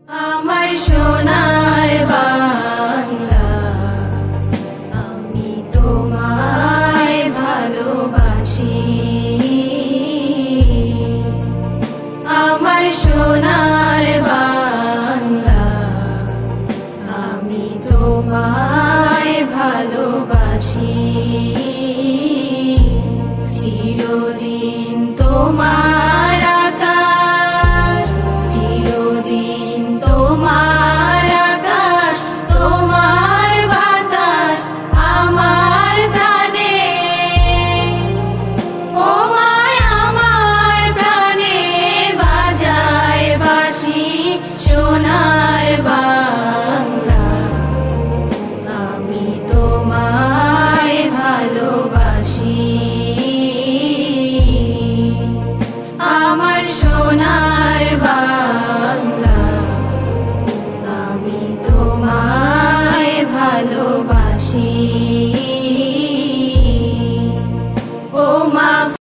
আমার সোনার বাংলা, আমি তোমায় ভালোবাসি। আমার সোনার বাংলা, আমি তোমায় ভালোবাসি। চিরদিন তোমার আকাশ, চিরদিন তোমার আকাশ, তোমার বাতাস আমার প্রাণে। ও মায় আমার প্রাণে বাজায় বাঁশি সোনার